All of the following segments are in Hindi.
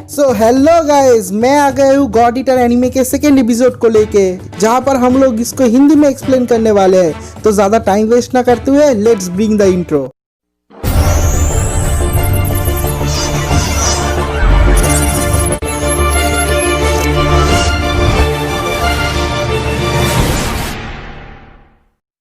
सो हेलो गाइस, मैं आ गया हूँ गॉड ईटर एनीमे के सेकेंड एपिसोड को लेके, जहाँ पर हम लोग इसको हिंदी में एक्सप्लेन करने वाले हैं। तो ज़्यादा टाइम वेस्ट ना करते हुए लेट्स ब्रिंग द इंट्रो।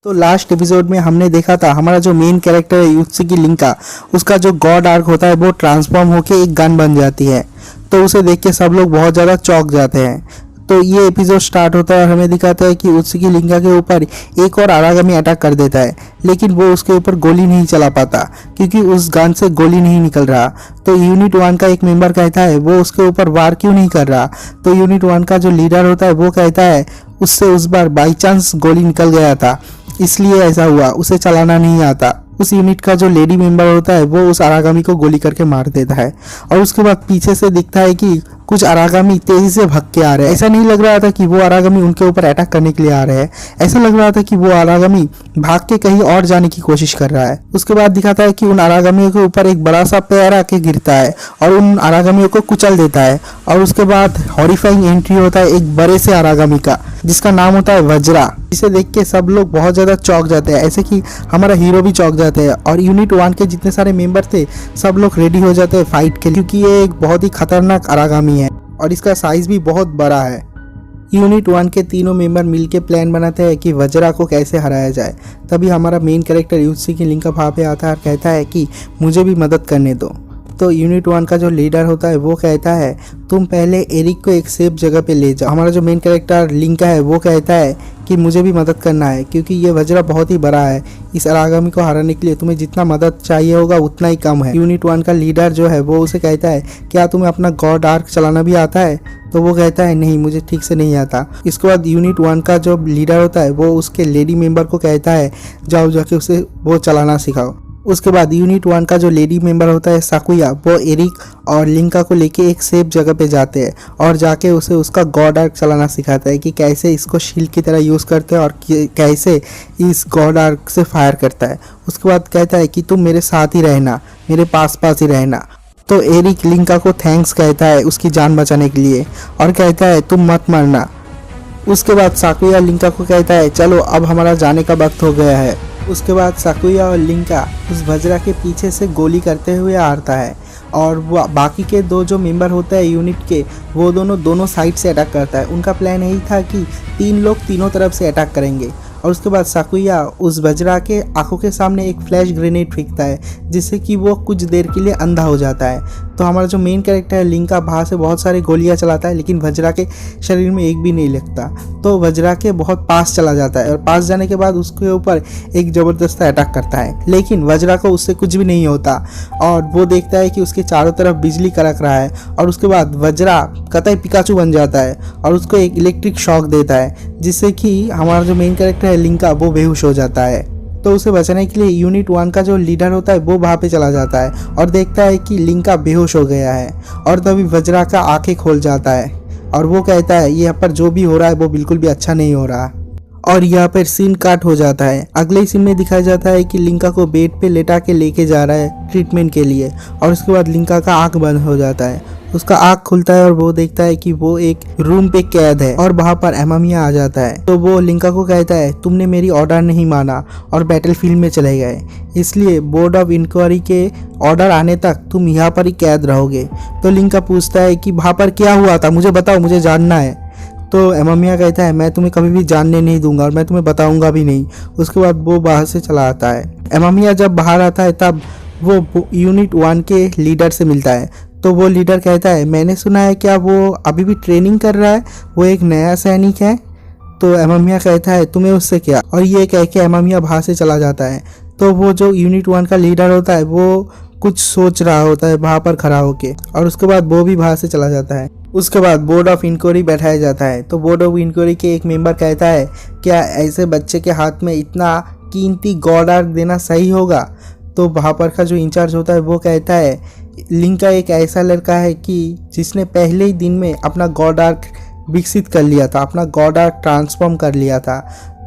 तो लास्ट एपिसोड में हमने देखा था हमारा जो मेन कैरेक्टर है युत्सुकी लिंका, उसका जो गॉड आर्क होता है वो ट्रांसफॉर्म होके एक गन बन जाती है। तो उसे देख के सब लोग बहुत ज़्यादा चौंक जाते हैं। तो ये एपिसोड स्टार्ट होता है और हमें दिखाता है कि युत्सुकी लिंका के ऊपर एक और आरागामी अटैक कर देता है, लेकिन वो उसके ऊपर गोली नहीं चला पाता क्योंकि उस गन से गोली नहीं निकल रहा। तो यूनिट 1 का एक मेंबर कहता है वो उसके ऊपर वार क्यों नहीं कर रहा। तो यूनिट 1 का जो लीडर होता है वो कहता है उससे उस बार बाई चांस गोली निकल गया था, इसलिए ऐसा हुआ, उसे चलाना नहीं आता। उस यूनिट का जो लेडी मेंबर होता है वो उस आरागामी को गोली करके मार देता है और उसके बाद पीछे से दिखता है कि कुछ आरागामी तेजी से भाग के आ रहे हैं। ऐसा नहीं लग रहा था कि वो आरागामी उनके ऊपर अटैक करने के लिए आ रहे हैं, ऐसा लग रहा था कि वो आरागामी भाग के कहीं और जाने की कोशिश कर रहा है। उसके बाद दिखाता है कि उन आरागामियों के ऊपर एक बड़ा सा पैर आके गिरता है और उन आरागामियों को कुचल देता है। और उसके बाद हॉरिफाइंग एंट्री होता है एक बड़े से आरागामी का, जिसका नाम होता है वज्रा। इसे देख के सब लोग बहुत ज़्यादा चौंक जाते हैं, ऐसे कि हमारा हीरो भी चौंक जाते हैं। और यूनिट 1 के जितने सारे मेंबर थे सब लोग रेडी हो जाते हैं फाइट के लिए, क्योंकि ये एक बहुत ही खतरनाक आरागामी है और इसका साइज भी बहुत बड़ा है। यूनिट 1 के तीनों मेंबर मिलके प्लान बनाते हैं कि वज्रा को कैसे हराया जाए। तभी हमारा मेन कैरेक्टर युत्सुकी लिंका वहाँ पे आता है और कहता है कि मुझे भी मदद करने दो। तो यूनिट 1 का जो लीडर होता है वो कहता है तुम पहले एरिक को एक सेफ जगह पे ले जाओ। हमारा जो मेन कैरेक्टर लिंका है वो कहता है कि मुझे भी मदद करना है क्योंकि ये वज्रा बहुत ही बड़ा है, इस आरागामी को हराने के लिए तुम्हें जितना मदद चाहिए होगा उतना ही कम है। यूनिट 1 का लीडर जो है वो उसे कहता है क्या तुम्हें अपना गॉड आर्क चलाना भी आता है। तो वो कहता है नहीं, मुझे ठीक से नहीं आता। इसके बाद यूनिट 1 का जो लीडर होता है वो उसके लेडी मेंबर को कहता है जाओ जाके उसे वो चलाना सिखाओ। उसके बाद यूनिट 1 का जो लेडी मेंबर होता है साकुया, वो एरिक और लिंका को लेके एक सेफ जगह पे जाते हैं और जाके उसे उसका गॉड आर्क चलाना सिखाता है कि कैसे इसको शील्ड की तरह यूज़ करते हैं और कैसे इस गॉड आर्क से फायर करता है। उसके बाद कहता है कि तुम मेरे साथ ही रहना, मेरे पास पास ही रहना। तो एरिक लिंका को थैंक्स कहता है उसकी जान बचाने के लिए और कहता है तुम मत मरना। उसके बाद साकुया लिंका को कहता है चलो अब हमारा जाने का वक्त हो गया है। उसके बाद साकुया और लिंका उस वज्रा के पीछे से गोली करते हुए आता है और वो बाकी के दो जो मेंबर होते हैं यूनिट के, वो दोनों साइड से अटैक करता है। उनका प्लान यही था कि 3 लोग तीनों तरफ से अटैक करेंगे। और उसके बाद साकुया उस वज्रा के आंखों के सामने एक फ्लैश ग्रेनेड फेंकता है जिससे कि वो कुछ देर के लिए अंधा हो जाता है। तो हमारा जो मेन कैरेक्टर है लिंका बाहर से बहुत सारी गोलियां चलाता है, लेकिन वज्रा के शरीर में एक भी नहीं लगता। तो वज्रा के बहुत पास चला जाता है और पास जाने के बाद उसके ऊपर एक ज़बरदस्त अटैक करता है, लेकिन वज्रा को उससे कुछ भी नहीं होता और वो देखता है कि उसके चारों तरफ बिजली कड़क रहा है। और उसके बाद वज्रा कतई पिकाचू बन जाता है और उसको एक इलेक्ट्रिक शॉक देता है जिससे कि हमारा जो मेन कैरेक्टर है लिंका वो बेहोश हो जाता है। तो उसे बचाने के लिए यूनिट 1 का जो लीडर होता है वो वहाँ पे चला जाता है और देखता है कि लिंका बेहोश हो गया है। और तभी वज्रा का आंखें खोल जाता है और वो कहता है यहाँ पर जो भी हो रहा है वो बिल्कुल भी अच्छा नहीं हो रहा। और यहाँ पर सीन काट हो जाता है। अगले सीन में दिखाया जाता है कि लिंका को बेड पे लेटा के लेके जा रहा है ट्रीटमेंट के लिए और उसके बाद लिंका का आंख बंद हो जाता है। उसका आंख खुलता है और वो देखता है कि वो एक रूम पे कैद है और वहाँ पर एमामिया आ जाता है। तो वो लिंका को कहता है तुमने मेरी ऑर्डर नहीं माना और बैटलफील्ड में चले गए, इसलिए बोर्ड ऑफ इंक्वायरी के ऑर्डर आने तक तुम यहाँ पर ही कैद रहोगे। तो लिंका पूछता है कि वहाँ पर क्या हुआ था, मुझे बताओ, मुझे जानना है। तो एमामिया कहता है मैं तुम्हें कभी भी जानने नहीं दूंगा और मैं तुम्हें बताऊंगा भी नहीं। उसके बाद वो बाहर से चला आता है। एमामिया जब बाहर आता है तब वो यूनिट 1 के लीडर से मिलता है। तो वो लीडर कहता है मैंने सुना है क्या वो अभी भी ट्रेनिंग कर रहा है, वो एक नया सैनिक है। तो एमामिया कहता है तुम्हें उससे क्या, और ये कह के एमामिया बाहर से चला जाता है। तो वो जो यूनिट 1 का लीडर होता है वो कुछ सोच रहा होता है वहाँ पर खड़ा होके और उसके बाद वो भी बाहर से चला जाता है। उसके बाद बोर्ड ऑफ इंक्वायरी बैठाया जाता है। तो बोर्ड ऑफ इंक्वायरी के एक मेंबर कहता है क्या ऐसे बच्चे के हाथ में इतना कीमती गॉड आर्क देना सही होगा। तो वहाँ पर का जो इंचार्ज होता है वो कहता है लिंका एक ऐसा लड़का है कि जिसने पहले ही दिन में अपना गॉड आर्क विकसित कर लिया था, अपना गॉड आर्क ट्रांसफॉर्म कर लिया था।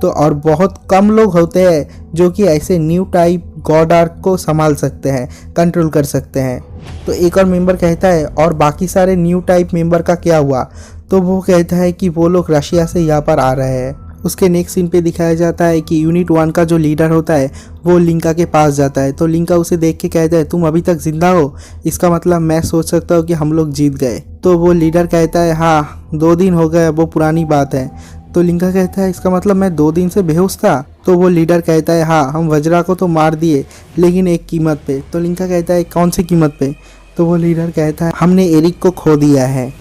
तो और बहुत कम लोग होते हैं जो कि ऐसे न्यू टाइप गॉड आर्क को संभाल सकते हैं, कंट्रोल कर सकते हैं। तो एक और मेंबर कहता है और बाकी सारे न्यू टाइप मेंबर का क्या हुआ। तो वो कहता है कि वो लोग रशिया से यहाँ पर आ रहे हैं। उसके नेक्स्ट सीन पे दिखाया जाता है कि यूनिट 1 का जो लीडर होता है वो लिंका के पास जाता है। तो लिंका उसे देख के कहता है तुम अभी तक जिंदा हो, इसका मतलब मैं सोच सकता हूँ कि हम लोग जीत गए। तो वो लीडर कहता है हाँ 2 दिन हो गए, वो पुरानी बात है। तो लिंका कहता है इसका मतलब मैं 2 दिन से बेहोश था। तो वो लीडर कहता है हाँ हम वज्रा को तो मार दिए, लेकिन एक कीमत पे। तो लिंका कहता है कौन सी कीमत पे। तो वो लीडर कहता है हमने एरिक को खो दिया है।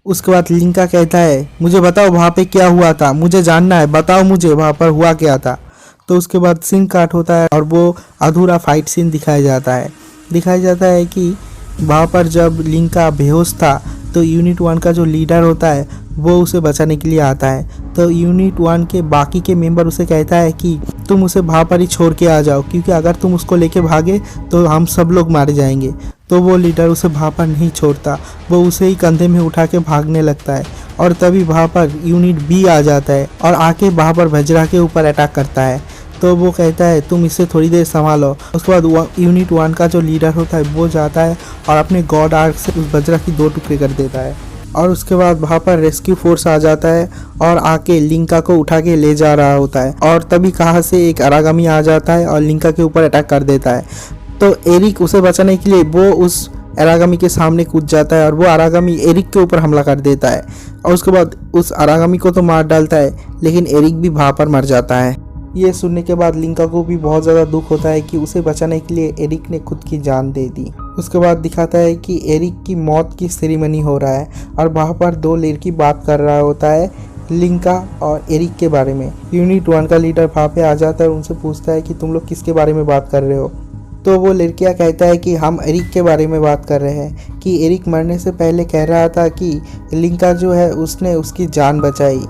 उसके बाद लिंका कहता है मुझे बताओ वहाँ पे क्या हुआ था, मुझे जानना है, बताओ मुझे वहाँ पर हुआ क्या था। तो उसके बाद सीन काट होता है और वो अधूरा फाइट सीन दिखाया जाता है कि वहाँ पर जब लिंका बेहोश था तो यूनिट 1 का जो लीडर होता है वो उसे बचाने के लिए आता है। तो यूनिट 1 के बाकी के मेंबर उसे कहता है कि तुम उसे वहाँ पर ही छोड़ के आ जाओ, क्योंकि अगर तुम उसको लेके भागे तो हम सब लोग मारे जाएंगे। तो वो लीडर उसे वहाँ पर नहीं छोड़ता, वो उसे ही कंधे में उठा के भागने लगता है। और तभी वहाँ पर यूनिट बी आ जाता है और आके वहाँ पर वज्रा के ऊपर अटैक करता है। तो वो कहता है तुम इसे थोड़ी देर संभालो। उसके बाद यूनिट 1 का जो लीडर होता है वो जाता है और अपने गॉड आर्क से उस वज्रा की 2 टुकड़े कर देता है। और उसके बाद वहाँ पर रेस्क्यू फोर्स आ जाता है और आके लिंका को उठा के ले जा रहा होता है। और तभी कहाँ से एक अरागामी आ जाता है और लिंका के ऊपर अटैक कर देता है। तो एरिक उसे बचाने के लिए वो उस अरागामी के सामने कूद जाता है और वो अरागामी एरिक के ऊपर हमला कर देता है। और उसके बाद उस अरागामी को तो मार डालता है, लेकिन एरिक भी वहाँ पर मर जाता है। ये सुनने के बाद लिंका को भी बहुत ज़्यादा दुख होता है कि उसे बचाने के लिए एरिक ने खुद की जान दे दी। उसके बाद दिखाता है कि एरिक की मौत की सेरेमनी हो रहा है और वहाँ पर 2 लड़की बात कर रहा होता है लिंका और एरिक के बारे में। यूनिट 1 का लीडर वहाँ पे आ जाता है और उनसे पूछता है कि तुम लोग किसके बारे में बात कर रहे हो। तो वो लड़कियाँ कहता है कि हम एरिक के बारे में बात कर रहे हैं, कि एरिक मरने से पहले कह रहा था कि लिंका जो है उसने उसकी जान बचाई।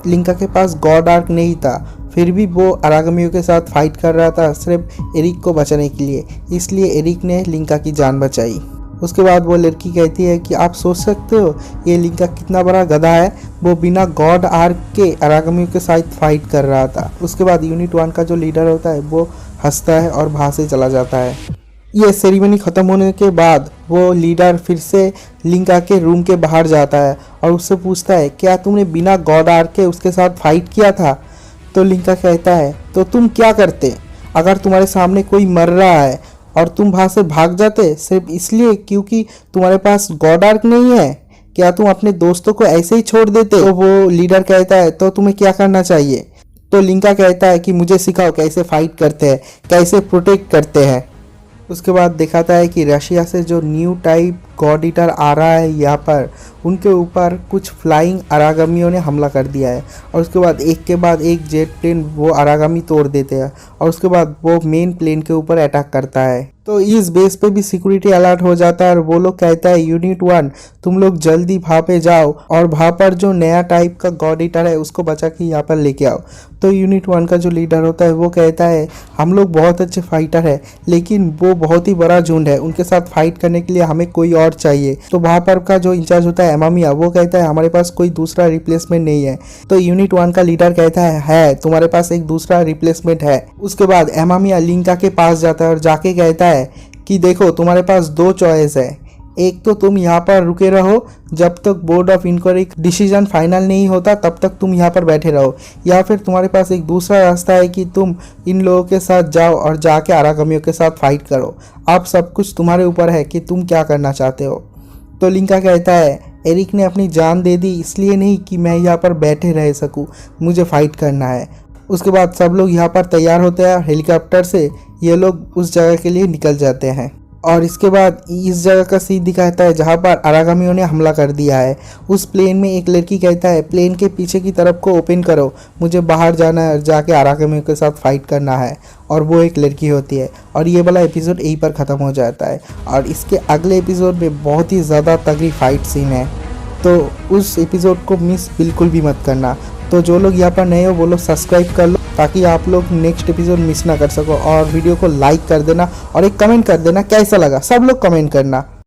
लिंका के पास गॉड आर्क नहीं था, फिर भी वो अरागामियों के साथ फाइट कर रहा था सिर्फ एरिक को बचाने के लिए, इसलिए एरिक ने लिंका की जान बचाई। उसके बाद वो लड़की कहती है कि आप सोच सकते हो ये लिंका कितना बड़ा गधा है, वो बिना गॉड आर्क के अरागामियों के साथ फाइट कर रहा था। उसके बाद यूनिट 1 का जो लीडर होता है वो हंसता है और वहाँ से चला जाता है। ये सेरेमनी ख़त्म होने के बाद वो लीडर फिर से लिंका के रूम के बाहर जाता है और उससे पूछता है क्या तुमने बिना गॉड आर्क के उसके साथ फाइट किया था। तो लिंका कहता है तो तुम क्या करते अगर तुम्हारे सामने कोई मर रहा है और तुम वहाँ से भाग जाते सिर्फ इसलिए क्योंकि तुम्हारे पास गॉड आर्क नहीं है, क्या तुम अपने दोस्तों को ऐसे ही छोड़ देते। तो वो लीडर कहता है तो तुम्हें क्या करना चाहिए। तो लिंका कहता है कि मुझे सिखाओ कैसे फाइट करते हैं, कैसे प्रोटेक्ट करते हैं। उसके बाद दिखाता है कि रशिया से जो न्यू टाइप गॉड ईटर आ रहा है यहाँ पर, उनके ऊपर कुछ फ्लाइंग अरागामियों ने हमला कर दिया है। और उसके बाद एक के बाद एक जेट प्लेन वो अरागामी तोड़ देते हैं और उसके बाद वो मेन प्लेन के ऊपर अटैक करता है। तो इस बेस पे भी सिक्योरिटी अलर्ट हो जाता है और वो लोग कहता है यूनिट 1 तुम लोग जल्दी वहाँ पे जाओ और वहाँ पर जो नया टाइप का गॉड ईटर है उसको बचा के यहाँ पर लेके आओ। तो यूनिट 1 का जो लीडर होता है वो कहता है हम लोग बहुत अच्छे फाइटर है, लेकिन वो बहुत ही बड़ा झुंड है, उनके साथ फाइट करने के लिए हमें कोई और चाहिए। तो वहाँ पर का जो इंचार्ज होता है एमामिया, वो कहता है हमारे पास कोई दूसरा रिप्लेसमेंट नहीं है। तो यूनिट 1 का लीडर कहता है तुम्हारे पास एक दूसरा रिप्लेसमेंट है। उसके बाद एमामिया लिंका के पास जाता है और जाके कहता है कि देखो तुम्हारे पास 2 चॉइस है, एक तो तुम यहाँ पर रुके रहो जब तक board of inquiry decision final नहीं होता तब तक तुम यहाँ पर बैठे रहो, या फिर तुम्हारे पास एक दूसरा रास्ता है कि तुम इन लोगों के साथ जाओ और जाके अरागामियों के साथ फाइट करो। अब सब कुछ तुम्हारे ऊपर है कि तुम क्या करना चाहते हो। तो लिंका कहता है एरिक ने अपनी जान दे दी इसलिए नहीं कि मैं यहाँ पर बैठे रह सकूँ, मुझे फाइट करना है। उसके बाद सब लोग यहाँ पर तैयार होते हैं, हेलीकॉप्टर से ये लोग उस जगह के लिए निकल जाते हैं। और इसके बाद इस जगह का सीन दिखाता है जहाँ पर अरागामियों ने हमला कर दिया है। उस प्लेन में एक लड़की कहता है प्लेन के पीछे की तरफ को ओपन करो, मुझे बाहर जाना है, जाके अरागामियों के साथ फाइट करना है। और वो एक लड़की होती है और ये वाला एपिसोड यहीं पर ख़त्म हो जाता है। और इसके अगले एपिसोड में बहुत ही ज़्यादा तगड़ी फाइट सीन है, तो उस एपिसोड को मिस बिल्कुल भी मत करना। तो जो लोग यहाँ पर नए हो वो लोग सब्सक्राइब कर लो ताकि आप लोग नेक्स्ट एपिसोड मिस ना कर सको, और वीडियो को लाइक कर देना और एक कमेंट कर देना कैसा लगा, सब लोग कमेंट करना।